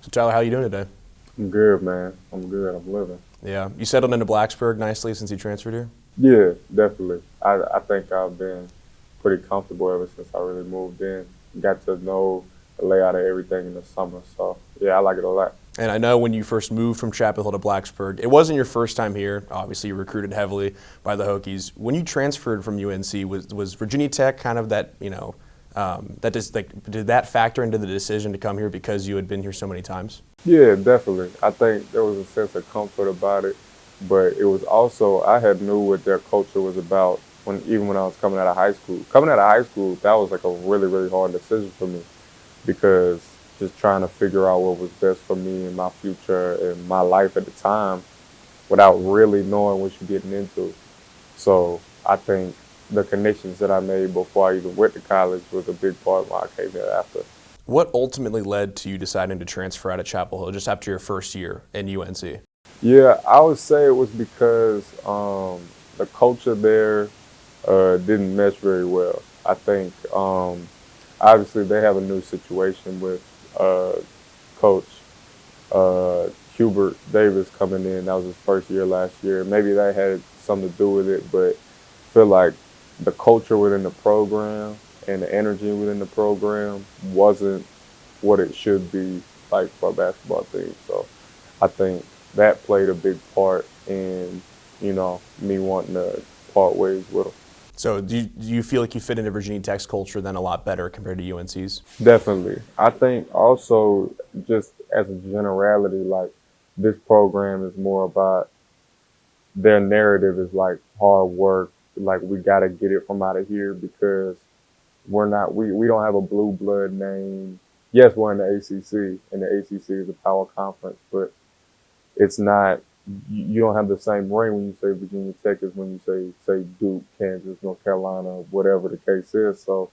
So Tyler, how you doing today? I'm good, man. I'm good. I'm living. Yeah, you settled into Blacksburg nicely since you transferred here. Yeah, definitely. I think I've been pretty comfortable ever since I really moved in. Got to know the layout of everything in the summer. So, yeah, I like it a lot. And I know when you first moved from Chapel Hill to Blacksburg, it wasn't your first time here. Obviously, you were recruited heavily by the Hokies. When you transferred from UNC, was Virginia Tech kind of that did that factor into the decision to come here because you had been here so many times? Yeah, definitely. I think there was a sense of comfort about it, but it was also I had knew what their culture was about even when I was coming out of high school. Coming out of high school, that was like a really, really hard decision for me because just trying to figure out what was best for me and my future and my life at the time without really knowing what you're getting into. So I think the connections that I made before I even went to college was a big part of why I came here after. What ultimately led to you deciding to transfer out of Chapel Hill just after your first year in UNC? Yeah, I would say it was because the culture there didn't mesh very well. I think obviously they have a new situation with Coach Hubert Davis coming in. That was his first year last year. Maybe that had something to do with it, but I feel like the culture within the program and the energy within the program wasn't what it should be like for a basketball team. So I think that played a big part in, me wanting to part ways with him. So do you feel like you fit into Virginia Tech's culture then a lot better compared to UNC's? Definitely. I think also just as a generality, like this program is more about their narrative is like hard work. Like we got to get it from out of here because we don't have a blue blood name. Yes, we're in the ACC and the ACC is a power conference, but it's not, you don't have the same ring when you say Virginia Tech as when you say Duke, Kansas, North Carolina, whatever the case is. So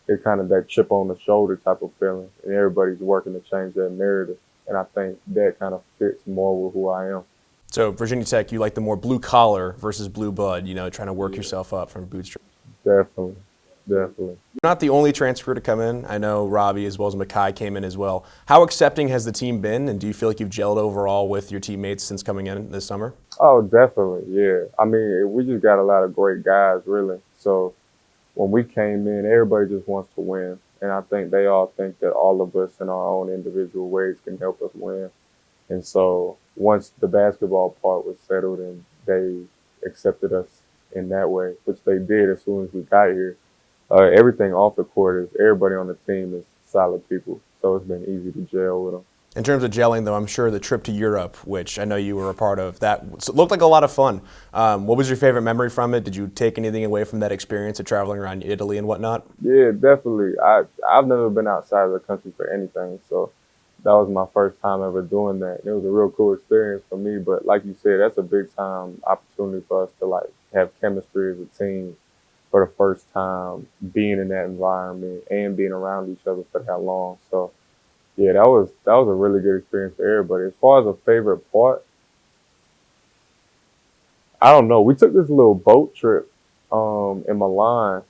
it's kind of that chip on the shoulder type of feeling, and everybody's working to change that narrative. And I think that kind of fits more with who I am. So Virginia Tech, you like the more blue collar versus blue blood, trying to work Yeah, yourself up from bootstrap. definitely, definitely. You're not the only transfer to come in. I know Robbie as well as Makai came in as well. How accepting has the team been, and do you feel like you've gelled overall with your teammates since coming in this summer? Oh, definitely, yeah. I mean, we just got a lot of great guys, really. So when we came in, everybody just wants to win. And I think they all think that all of us in our own individual ways can help us win. And so once the basketball part was settled and they accepted us in that way, which they did as soon as we got here, everything off the court is everybody on the team is solid people. So it's been easy to gel with them. In terms of gelling, though, I'm sure the trip to Europe, which I know you were a part of, that looked like a lot of fun. What was your favorite memory from it? Did you take anything away from that experience of traveling around Italy and whatnot? Yeah, definitely. I've never been outside of the country for anything, so that was my first time ever doing that. It was a real cool experience for me, but like you said, that's a big time opportunity for us to like have chemistry as a team for the first time, being in that environment and being around each other for that long. So yeah, that was a really good experience for everybody. As far as a favorite part, I don't know. We took this little boat trip in Milan,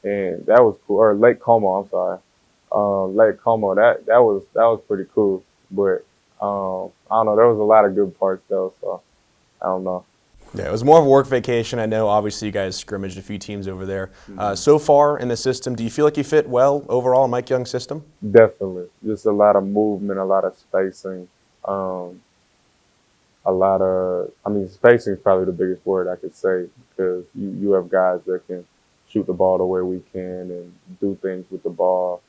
and that was cool. Or Lake Como, I'm sorry. Lake Como. That was pretty cool. But I don't know. There was a lot of good parts though. So I don't know. Yeah, it was more of a work vacation. I know, obviously, you guys scrimmaged a few teams over there. So far in the system, do you feel like you fit well overall in Mike Young's system? Definitely, just a lot of movement, a lot of spacing, I mean, spacing is probably the biggest word I could say because you have guys that can shoot the ball the way we can and do things with the ball.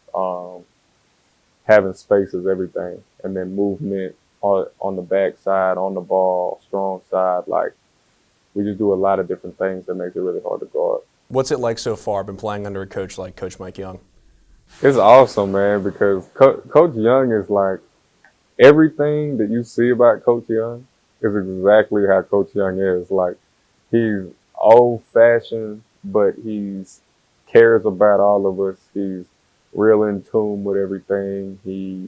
Having space is everything. And then movement on the backside, on the ball, strong side. Like, we just do a lot of different things that makes it really hard to guard. What's it like so far, been playing under a coach like Coach Mike Young? It's awesome, man, because Coach Young is like everything that you see about Coach Young is exactly how Coach Young is. Like, he's old fashioned, but he's cares about all of us. He's real in tune with everything. He's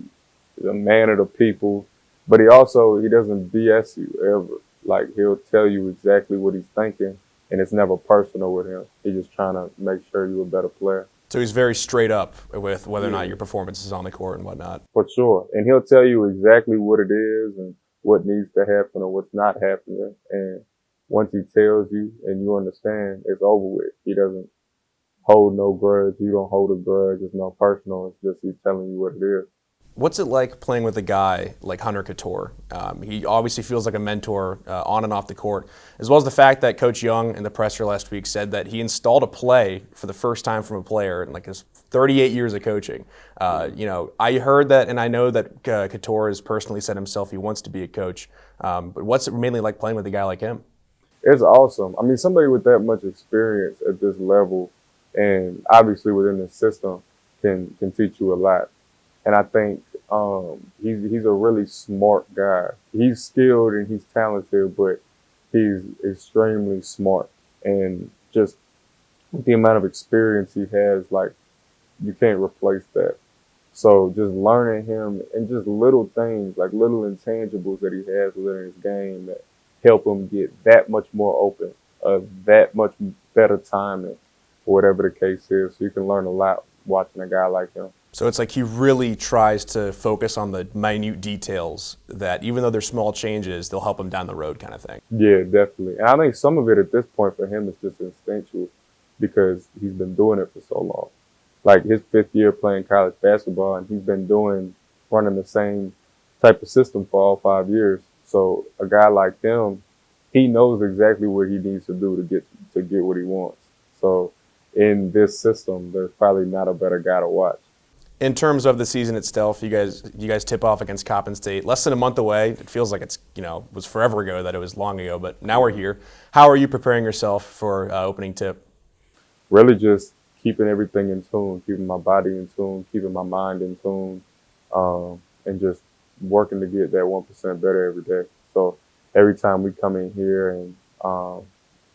a man of the people, but he doesn't BS you ever. Like, he'll tell you exactly what he's thinking, and it's never personal with him. He's just trying to make sure you're a better player. So he's very straight up with whether or Yeah. not your performance is on the court and whatnot. For sure. And he'll tell you exactly what it is and what needs to happen or what's not happening. And once he tells you and you understand, it's over with. He doesn't hold no grudge. You don't hold a grudge. It's no personal. It's just he's telling you what it is. What's it like playing with a guy like Hunter Couture? He obviously feels like a mentor on and off the court, as well as the fact that Coach Young in the presser last week said that he installed a play for the first time from a player in like his 38 years of coaching. I heard that, and I know that Couture has personally said himself he wants to be a coach. But what's it mainly like playing with a guy like him? It's awesome. I mean, somebody with that much experience at this level and obviously within the system can teach you a lot. And I think he's a really smart guy. He's skilled and he's talented, but he's extremely smart. And just the amount of experience he has, like, you can't replace that. So just learning him and just little things, like little intangibles that he has within his game that help him get that much more open, that much better timing, or whatever the case is. So you can learn a lot watching a guy like him. So it's like he really tries to focus on the minute details that even though they're small changes, they'll help him down the road kind of thing. Yeah, definitely. And I think some of it at this point for him is just instinctual because he's been doing it for so long. Like his 5th year playing college basketball, and he's been running the same type of system for all 5 years. So a guy like him, he knows exactly what he needs to do to get what he wants. So in this system, there's probably not a better guy to watch. In terms of the season itself, you guys tip off against Coppin State, less than a month away. It feels like it's was forever ago that it was long ago, but now we're here. How are you preparing yourself for opening tip? Really just keeping everything in tune, keeping my body in tune, keeping my mind in tune, and just working to get that 1% better every day. So every time we come in here and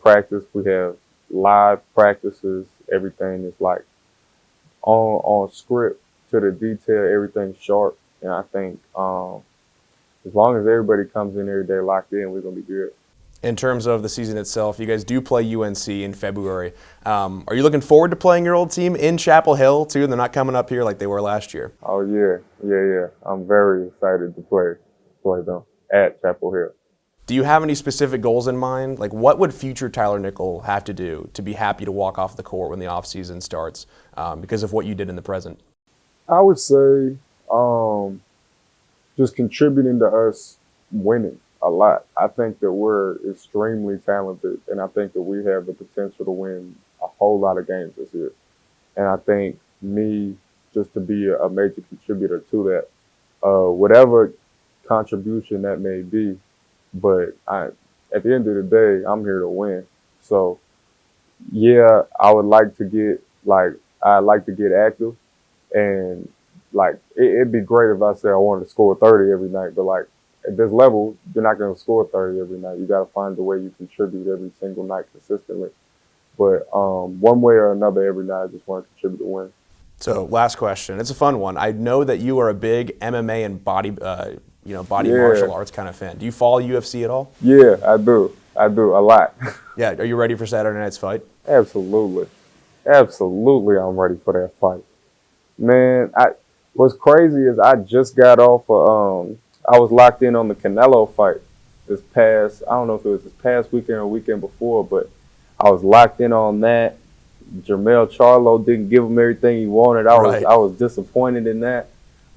practice, we have live practices. Everything is like on script to the detail, everything's sharp. And I think as long as everybody comes in every day locked in, we're going to be good. In terms of the season itself, you guys do play UNC in February. Are you looking forward to playing your old team in Chapel Hill, too? They're not coming up here like they were last year. Oh, yeah. I'm very excited to play them at Chapel Hill. Do you have any specific goals in mind? Like, what would future Tyler Nickel have to do to be happy to walk off the court when the offseason starts because of what you did in the present? I would say just contributing to us winning a lot. I think that we're extremely talented, and I think that we have the potential to win a whole lot of games this year. And I think me just to be a major contributor to that, whatever contribution that may be, but at the end of the day, I'm here to win. So yeah, I'd like to get active, and like it'd be great if I said I wanted to score 30 every night, but like at this level, you're not going to score 30 every night. You got to find the way you contribute every single night consistently. But one way or another, every night I just want to contribute to win. So last question. It's a fun one. I know that you are a big MMA and body Yeah. martial arts kind of fan. Do you follow UFC at all? Yeah, I do a lot. Yeah. Are you ready for Saturday night's fight? Absolutely, I'm ready for that fight, man. What's crazy is I just got off I was locked in on the Canelo fight I don't know if it was this past weekend or weekend before, but I was locked in on that. Jermell Charlo didn't give him everything he wanted. I was disappointed in that,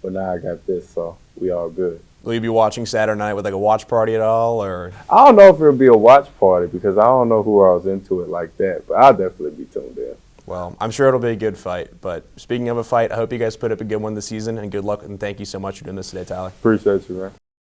but now I got this, so we all good. Will you be watching Saturday night with like a watch party at all, or? I don't know if it'll be a watch party because I don't know who else into it like that, but I'll definitely be tuned in. Well, I'm sure it'll be a good fight. But speaking of a fight, I hope you guys put up a good one this season, and good luck, and thank you so much for doing this today, Tyler. Appreciate you, man.